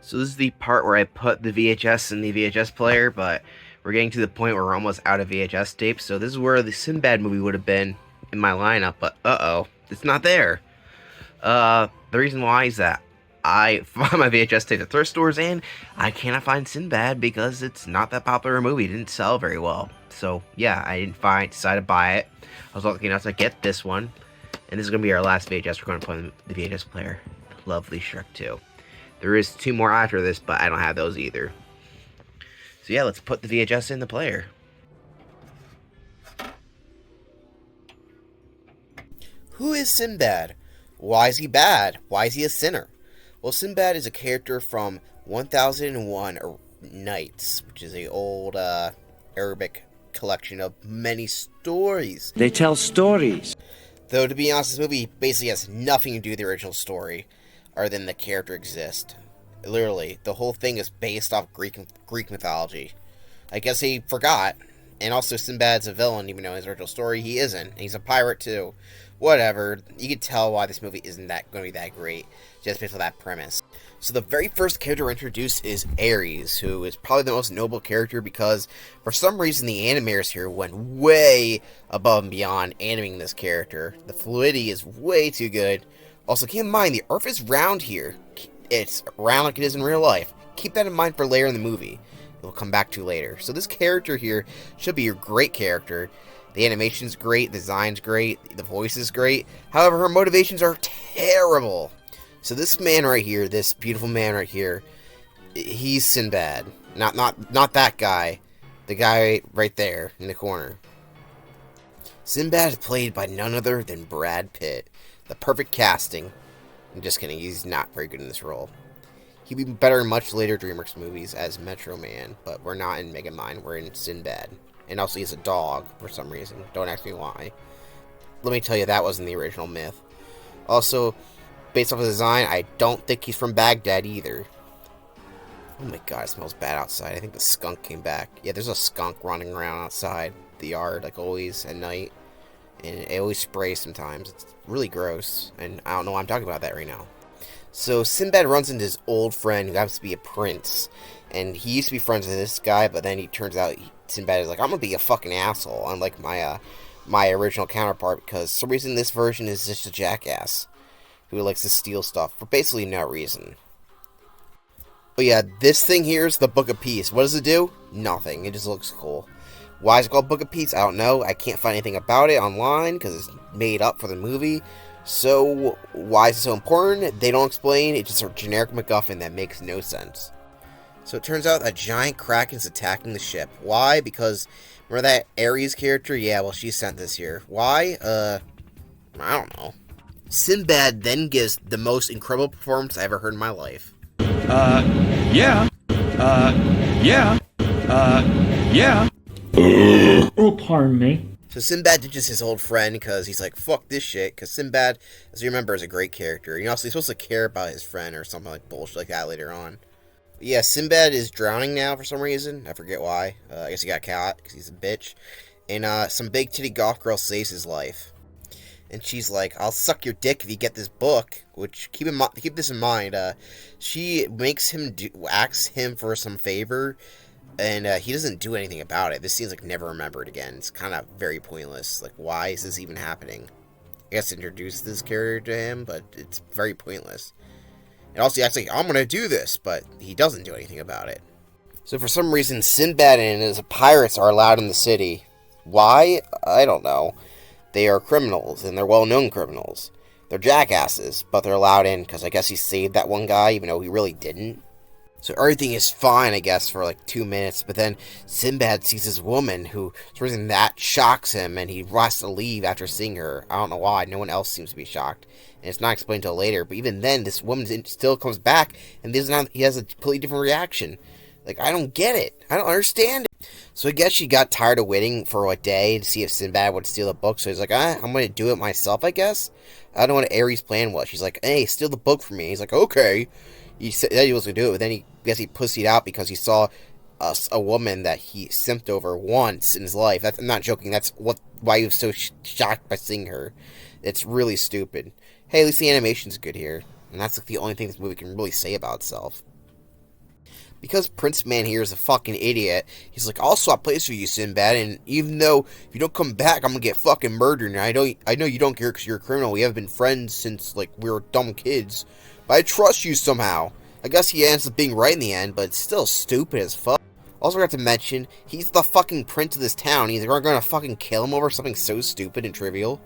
So this is the part where I put the VHS in the VHS player, but we're getting to the point where we're almost out of VHS tapes. So this is where the Sinbad movie would have been in my lineup, but uh-oh, it's not there. The reason why is that I found my VHS tape at thrift stores and I cannot find Sinbad because it's not that popular a movie. It didn't sell very well. So yeah, I didn't decided to buy it. I was lucky enough to get this one. And this is going to be our last VHS we're going to put in the VHS player. Lovely Shrek 2. There is 2 more after this, but I don't have those either. So yeah, let's put the VHS in the player. Who is Sinbad? Why is he bad? Why is he a sinner? Well, Sinbad is a character from 1001 Nights, which is an old Arabic collection of many stories. They tell stories. Though, to be honest, this movie basically has nothing to do with the original story, other than the character exists. Literally, the whole thing is based off Greek mythology. I guess he forgot. And also, Sinbad's a villain, even though in his original story he isn't. And he's a pirate, too. Whatever. You can tell why this movie isn't going to be that great, just based on that premise. So the very first character introduced is Ares, who is probably the most noble character because, for some reason, the animators here went way above and beyond animating this character. The fluidity is way too good. Also, keep in mind, the Earth is round here. It's round like it is in real life. Keep that in mind for later in the movie. We'll come back to later. So this character here should be your great character. The animation's great, the design's great, the voice is great. However, her motivations are terrible. So this man right here, this beautiful man right here, he's Sinbad. Not that guy. The guy right there in the corner. Sinbad is played by none other than Brad Pitt. The perfect casting. I'm just kidding, he's not very good in this role. He'd be better in much later DreamWorks movies as Metro Man, but we're not in Megamind, we're in Sinbad. And also he's a dog, for some reason. Don't ask me why. Let me tell you, that wasn't the original myth. Also, based off of the design, I don't think he's from Baghdad either. Oh my god, it smells bad outside. I think the skunk came back. Yeah, there's a skunk running around outside the yard, like always, at night. And it always sprays sometimes. It's really gross, and I don't know why I'm talking about that right now. So Sinbad runs into his old friend who happens to be a prince, and he used to be friends with this guy, but then he turns out Sinbad is like, I'm gonna be a fucking asshole, unlike my original counterpart, because for some reason this version is just a jackass who likes to steal stuff for basically no reason. But yeah, this thing here is the Book of Peace. What does it do? Nothing. It just looks cool. Why is it called Book of Peace? I don't know. I can't find anything about it online because it's made up for the movie. So, why is it so important? They don't explain. It's just a generic MacGuffin that makes no sense. So it turns out a giant kraken's attacking the ship. Why? Because, remember that Ares character? Yeah, well, she sent this here. Why? I don't know. Sinbad then gives the most incredible performance I ever heard in my life. Yeah. Oh, pardon me. So Sinbad ditches his old friend because he's like, fuck this shit. Because Sinbad, as you remember, is a great character. You know, so he's supposed to care about his friend or something like bullshit like that later on. But yeah, Sinbad is drowning now for some reason. I forget why. I guess he got caught because he's a bitch. And some big titty goth girl saves his life. And she's like, I'll suck your dick if you get this book. Which, keep this in mind. She makes him asks him for some favor. And he doesn't do anything about it. This seems like never remembered again. It's kind of very pointless. Like, why is this even happening? I guess introduce this character to him, but it's very pointless. And also, he acts like, I'm going to do this, but he doesn't do anything about it. So for some reason, Sinbad and his pirates are allowed in the city. Why? I don't know. They are criminals, and they're well-known criminals. They're jackasses, but they're allowed in because I guess he saved that one guy, even though he really didn't. So everything is fine, I guess, for like 2 minutes, but then Sinbad sees this woman who, for some reason, that shocks him, and he has to leave after seeing her. I don't know why, no one else seems to be shocked, and it's not explained until later, but even then, this woman still comes back, and he has a completely different reaction. Like, I don't get it. I don't understand it. So I guess she got tired of waiting for a day to see if Sinbad would steal the book, so he's like, I'm going to do it myself, I guess? I don't know what Ares' plan was. She's like, hey, steal the book from me. He's like, okay. He said he was going to do it, but then he pussied out because he saw a woman that he simped over once in his life. I'm not joking. That's why he was so shocked by seeing her. It's really stupid. Hey, at least the animation's good here. And that's like the only thing this movie can really say about itself. Because Prince Man here is a fucking idiot, he's like, I'll swap places with you, Sinbad, and even though if you don't come back, I'm gonna get fucking murdered, and I know you don't care because you're a criminal, we haven't been friends since, like, we were dumb kids, but I trust you somehow. I guess he ends up being right in the end, but it's still stupid as fuck. Also, I forgot to mention, he's the fucking prince of this town. He's gonna fucking kill him over something so stupid and trivial.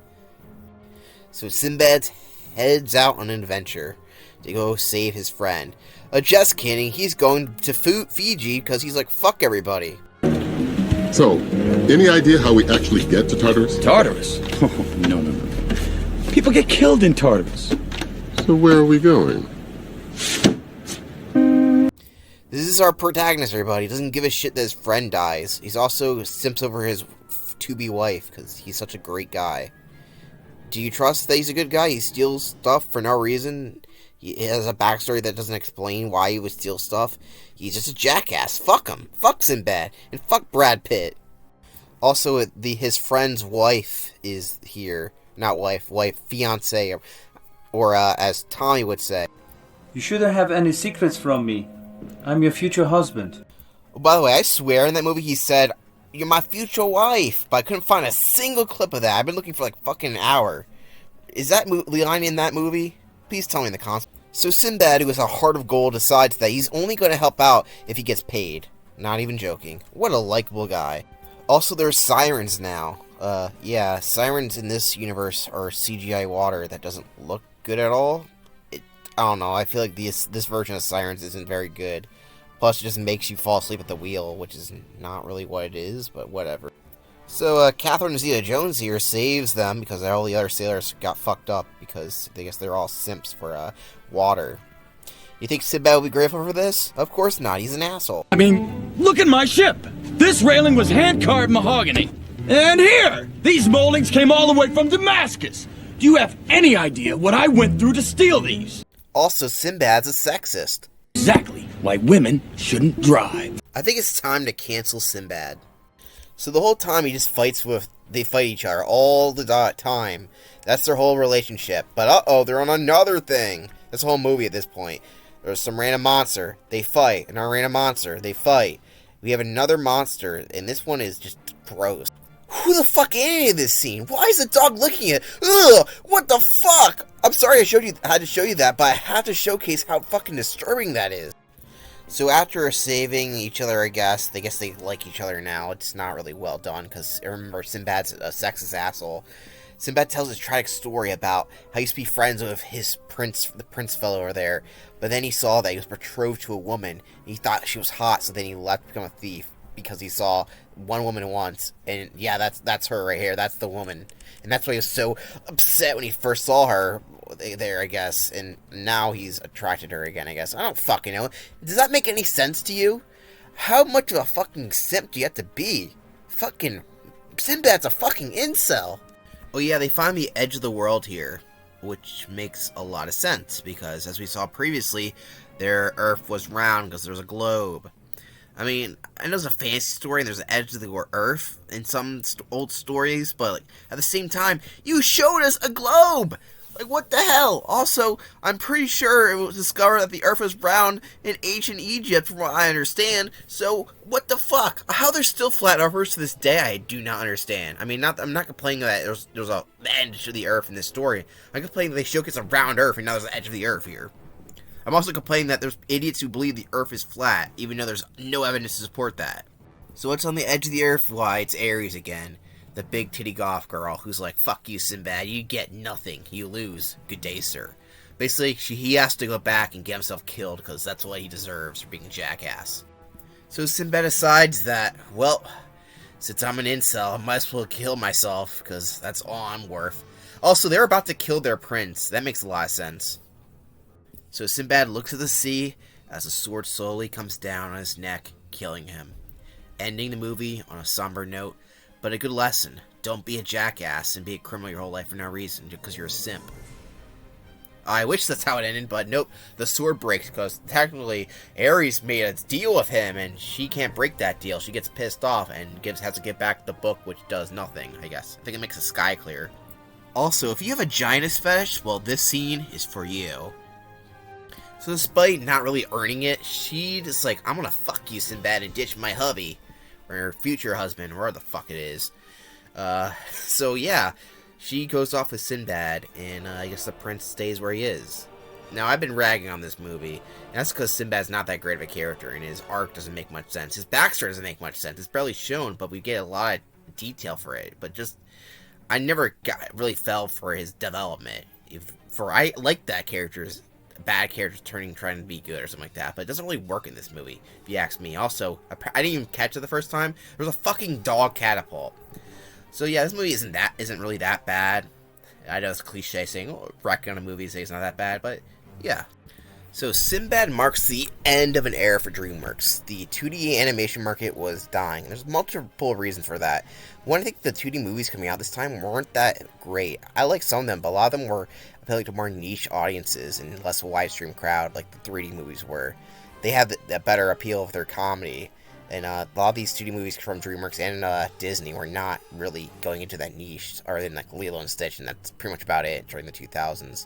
So Sinbad heads out on an adventure to go save his friend. Just kidding, he's going to Fiji because he's like, fuck everybody. So, any idea how we actually get to Tartarus? Tartarus? Oh, no. People get killed in Tartarus. So where are we going? This is our protagonist, everybody. He doesn't give a shit that his friend dies. He's also simps over his to-be wife because he's such a great guy. Do you trust that he's a good guy? He steals stuff for no reason. He has a backstory that doesn't explain why he would steal stuff. He's just a jackass. Fuck him. Fuck Sinbad. And fuck Brad Pitt. Also, his friend's wife is here. Not wife, fiance, or as Tommy would say. You shouldn't have any secrets from me. I'm your future husband. Oh, by the way, I swear in that movie he said, you're my future wife, but I couldn't find a single clip of that. I've been looking for like fucking an hour. Is that line in that movie? Please tell me in the comments. So Sinbad, who has a heart of gold, decides that he's only going to help out if he gets paid. Not even joking. What a likable guy. Also, there's sirens now. Yeah, sirens in this universe are CGI water that doesn't look good at all. I don't know, I feel like this version of sirens isn't very good. Plus, it just makes you fall asleep at the wheel, which is not really what it is, but whatever. So, Catherine Zeta-Jones here saves them because all the other sailors got fucked up because I guess they're all simps for, water. You think Sinbad will be grateful for this? Of course not, he's an asshole. I mean, look at my ship! This railing was hand-carved mahogany. And here! These moldings came all the way from Damascus! Do you have any idea what I went through to steal these? Also, Sinbad's a sexist. Exactly why women shouldn't drive. I think it's time to cancel Sinbad. So the whole time they fight each other all the time. That's their whole relationship. But uh-oh, they're on another thing. That's the whole movie at this point. There's some random monster, they fight. Another random monster, they fight. We have another monster, and this one is just gross. Who the fuck ended this scene? Why is the dog licking it? Ugh! What the fuck? I'm sorry I had to show you that, but I have to showcase how fucking disturbing that is. So after saving each other, I guess they like each other now. It's not really well done, because remember, Sinbad's a sexist asshole. Sinbad tells his tragic story about how he used to be friends with the prince fellow over there, but then he saw that he was betrothed to a woman, and he thought she was hot, so then he left to become a thief, because he saw one woman once, and yeah, that's her right here, that's the woman. And that's why he was so upset when he first saw her there, I guess, and now he's attracted to her again, I guess. I don't fucking know. Does that make any sense to you? How much of a fucking simp do you have to be? Fucking Sinbad's a fucking incel. Oh yeah, they find the edge of the world here, which makes a lot of sense, because as we saw previously, their Earth was round because there was a globe. I mean, I know it's a fantasy story and there's an edge to the Earth in some old stories, but like, at the same time, you showed us a globe! Like, what the hell? Also, I'm pretty sure it was discovered that the Earth was round in ancient Egypt, from what I understand, so what the fuck? How there's still flat earthers to this day, I do not understand. I mean, I'm not complaining that there's a edge to the Earth in this story. I'm complaining that they showcase a round Earth and now there's an edge of the Earth here. I'm also complaining that there's idiots who believe the Earth is flat, even though there's no evidence to support that. So what's on the edge of the Earth? Why, it's Ares again. The big titty goth girl who's like, fuck you, Sinbad, you get nothing, you lose, good day, sir. Basically, he has to go back and get himself killed, because that's what he deserves for being a jackass. So Sinbad decides that, well, since I'm an incel, I might as well kill myself, because that's all I'm worth. Also, they're about to kill their prince, that makes a lot of sense. So Sinbad looks at the sea as the sword slowly comes down on his neck, killing him. Ending the movie on a somber note, but a good lesson. Don't be a jackass and be a criminal your whole life for no reason, just because you're a simp. I wish that's how it ended, but nope, the sword breaks, because technically Ares made a deal with him, and she can't break that deal. She gets pissed off and has to get back the book, which does nothing, I guess. I think it makes the sky clear. Also, if you have a giantess fetish, well, this scene is for you. So despite not really earning it, she just like, I'm gonna fuck you, Sinbad, and ditch my hubby, or her future husband, wherever the fuck it is. So yeah, she goes off with Sinbad, and I guess the prince stays where he is. Now, I've been ragging on this movie, and that's because Sinbad's not that great of a character, and his arc doesn't make much sense. His backstory doesn't make much sense. It's barely shown, but we get a lot of detail for it. But just, I never really fell for his development. I like that character's bad characters trying to be good or something like that, but it doesn't really work in this movie, if you ask me. Also, I didn't even catch it the first time. There was a fucking dog catapult. So yeah, this movie isn't really that bad. I know it's a cliche saying, wrecking on a movie say it's not that bad, but yeah. So Sinbad marks the end of an era for DreamWorks. The 2D animation market was dying. There's multiple reasons for that. One, I think the 2D movies coming out this time weren't that great. I like some of them, but a lot of them were appealing to more niche audiences and less widescreen crowd, like the 3D movies were. They have a better appeal of their comedy. And a lot of these 2D movies from DreamWorks and Disney were not really going into that niche, other than like Lilo and Stitch, and that's pretty much about it during the 2000s.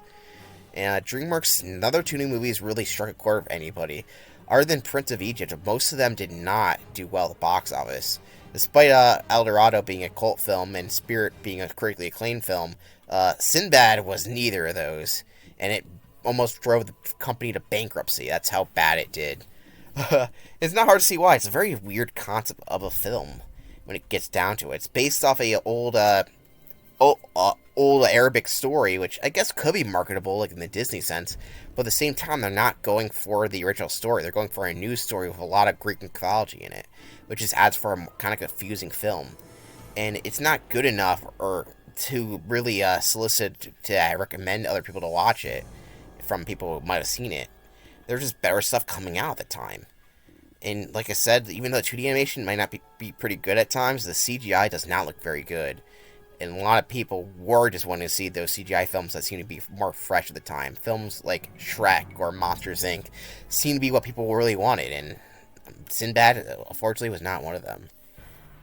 And DreamWorks, another 2D movies really struck a chord with anybody. Other than Prince of Egypt, most of them did not do well at the box office. Despite El Dorado being a cult film and Spirit being a critically acclaimed film, Sinbad was neither of those, and it almost drove the company to bankruptcy. That's how bad it did. It's not hard to see why. It's a very weird concept of a film when it gets down to it. It's based off a old Arabic story, which I guess could be marketable, like in the Disney sense, but at the same time, they're not going for the original story. They're going for a new story with a lot of Greek mythology in it, which just adds for a kind of confusing film. And it's not good enough or to really solicit to recommend other people to watch it from people who might have seen it. There's just better stuff coming out at the time. And like I said, even though 2D animation might not be pretty good at times, the CGI does not look very good. And a lot of people were just wanting to see those CGI films that seem to be more fresh at the time. Films like Shrek or Monsters, Inc. seem to be what people really wanted, and Sinbad, unfortunately, was not one of them.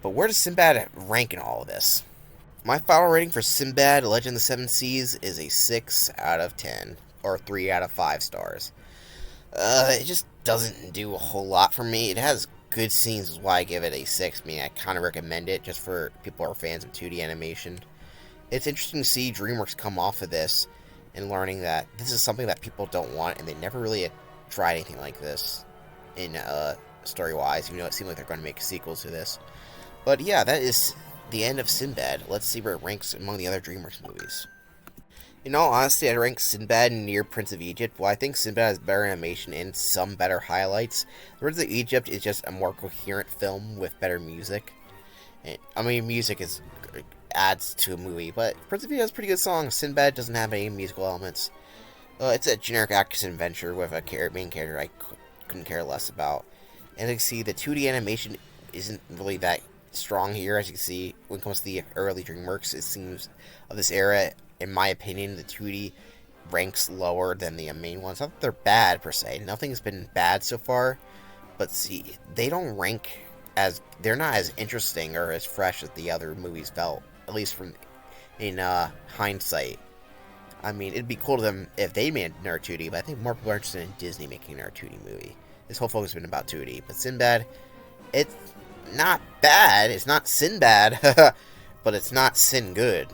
But where does Sinbad rank in all of this? My final rating for Sinbad, Legend of the Seven Seas, is a 6 out of 10, or 3 out of 5 stars. It just doesn't do a whole lot for me. It has good scenes, is why I give it a 6. I mean, I kind of recommend it just for people who are fans of 2D animation. It's interesting to see DreamWorks come off of this and learning that this is something that people don't want, and they never really tried anything like this in story-wise, even though it seems like they're going to make sequels to this. But yeah, that is the end of Sinbad. Let's see where it ranks among the other DreamWorks movies. In all honesty, I rank Sinbad near Prince of Egypt. While I think Sinbad has better animation and some better highlights, Prince of Egypt is just a more coherent film with better music. I mean, music adds to a movie, but Prince of Egypt has pretty good songs. Sinbad doesn't have any musical elements. It's a generic action adventure with a main character I couldn't care less about. And as you can see, the 2D animation isn't really that strong here. As you can see, when it comes to the early DreamWorks, it seems of this era, in my opinion, the 2D ranks lower than the main ones. Not that they're bad, per se. Nothing's been bad so far. But see, they don't rank as... They're not as interesting or as fresh as the other movies felt. At least in hindsight. I mean, it'd be cool to them if they made another 2D, but I think more people are interested in Disney making another 2D movie. This whole focus has been about 2D. But Sinbad, it's not bad. It's not Sinbad. But it's not Sin good.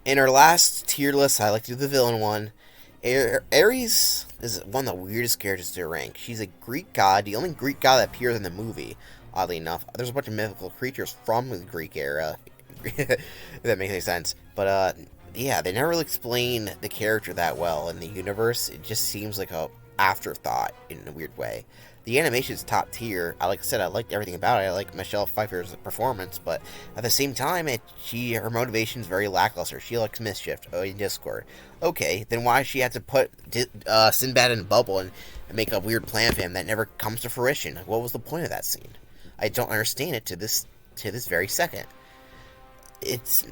In our last tier list, I like to do the villain one. Ares is one of the weirdest characters to rank. She's a Greek god, the only Greek god that appears in the movie, oddly enough. There's a bunch of mythical creatures from the Greek era, if that makes any sense. But, yeah, they never really explain the character that well in the universe. It just seems like a afterthought in a weird way. The animation is top tier. Like I said, I liked everything about it. I like Michelle Pfeiffer's performance, but at the same time, her motivation is very lackluster. She likes mischief in Discord. Okay, then why does she have to put Sinbad in a bubble and make a weird plan for him that never comes to fruition? What was the point of that scene? I don't understand it to this very second. It's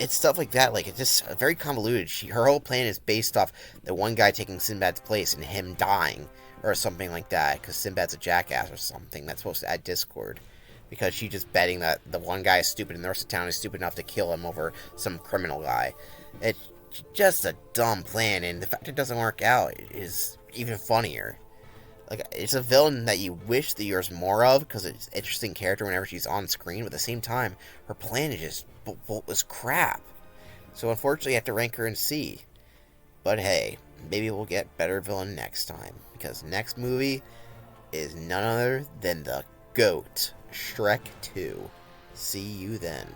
stuff like that. Like, it's just very convoluted. Her whole plan is based off the one guy taking Sinbad's place and him dying, or something like that, because Sinbad's a jackass or something that's supposed to add discord, because she's just betting that the one guy is stupid and the rest of town is stupid enough to kill him over some criminal guy. just a dumb plan, and the fact it doesn't work out is even funnier. Like, it's a villain that you wish that there's more of, because it's an interesting character whenever she's on screen, but at the same time, her plan is just was crap. So unfortunately, you have to rank her in C. But hey, maybe we'll get better villain next time, because next movie is none other than the GOAT, Shrek 2. See you then.